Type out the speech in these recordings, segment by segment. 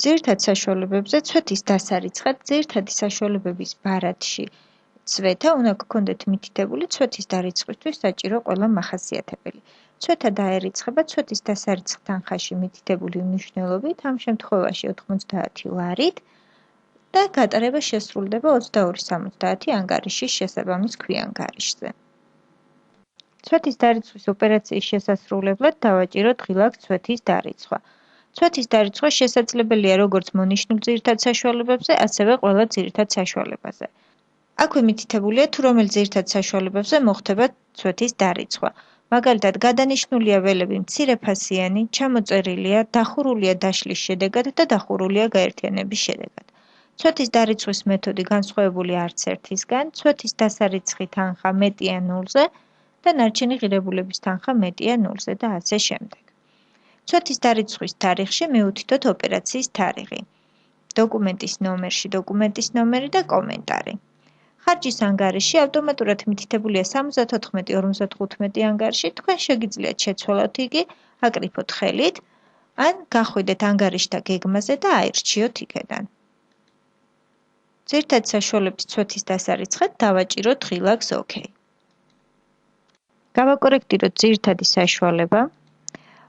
ძირითად საშუალებებზე ცვეთის დასარიცხად ძირითადი საშუალებების ბარათში ცვეთა უნდა გქონდეთ მითითებული ცვეთის დარიცხვისთვის საჭირო ყველა მახასიათებელი. ცვეთა დაერიცხება ცვეთის დასარიცხ თანხაში მითითებული მნიშვნელობით, ამ შემთხვევაში 90 ლარით და გატარება შესრულდება 22.70 ანგარიშის შესაბამის ქვიან-გარიშზე. ცვეთის დარიცხვის ოპერაციის შესასრულებლად დავაჭიროთ ღილაკ ცვეთის დარიცხვა. ცვეთის დარიცხვა შესაძლებელია როგორც მონიშნულ ძირითად საშუალებებზე, ასევე ყველა ძირითად საშუალებაზე. აქვე მითითებულია თუ რომელ ძირითად საშუალებებზე მოხდება ცვეთის დარიცხვა. მაგალითად, გადანიშნულია ველები მცირეფასიანი, ჩამოწერილია, დახურულია დაშლის შედეგად და დახურულია გაერთიანების შედეგად. ცვეთის დარიცხვის მეთოდი განსხვავებული არც ერთისგან, ცვეთის დასარიცხი თანხა მეტია ნულზე და ნარჩენი ღირებულების თანხა მეტია ნულზე და ასე შემდეგ. ცვეთის დარიცხვის თარიღში მიუთითოთ ოპერაციის თარიღი. დოკუმენტის ნომერში დოკუმენტის ნომერი და კომენტარი. ხარჯის ანგარიში ავტომატურად მითითებულია 74-55 ანგარიში, თქვენ შეგიძლიათ შეცვალოთ იგი, აკრიფოთ ხელით, ან გახვიდეთ ანგარიშთა გეგმაზე და აირჩიოთ იქედან. ძირითადი საშუალების ცვეთის დასარიცხად დავაჭიროთ ღილაკს OK. გავაკორექტიროთ ძირითადი საშუალება.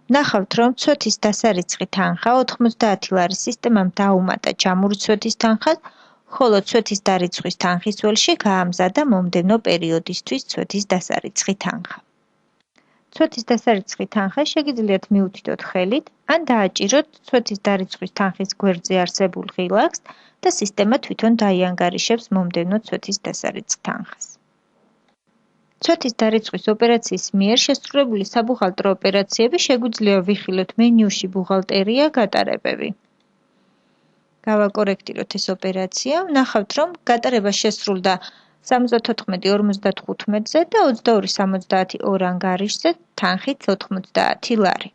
ვნახავთ, რომ ცვეთის დასარიცხი თანხა 90 ლარის სისტემამ დაუმატა ჯამური ცვეთის თანხად, ხოლო ცვეთის დარიცხვის თანხის ველში გაამზადა მომდევნო პერიოდისთვის ცვეთის დასარიცხი თანხა. ცვეთის დასარიცხი თანხა შეგიძლიათ მიუთითოთ ხელით, ან დააჭიროთ ცვეთის დარიცხვის თანხის გვერდზე არსებულ ღილაკს და სისტემა თვითონ დაიანგარიშებს მომდევნო ცვეთის დასარიცხ თანხას. ცვეთის დარიცხვის ოპერაციის მიერ შესრულებული საბუღალტრო ოპერაციები შეგვიძლია ვიხილოთ მენიუში ბუღალტერია გატარებები. გავაკორექტიროთ ეს ოპერაცია, ვნახავთ, რომ გატარება შესრულდა 74-55-ზე და 22-72 ანგარიშზე თანხით 90 ლარი.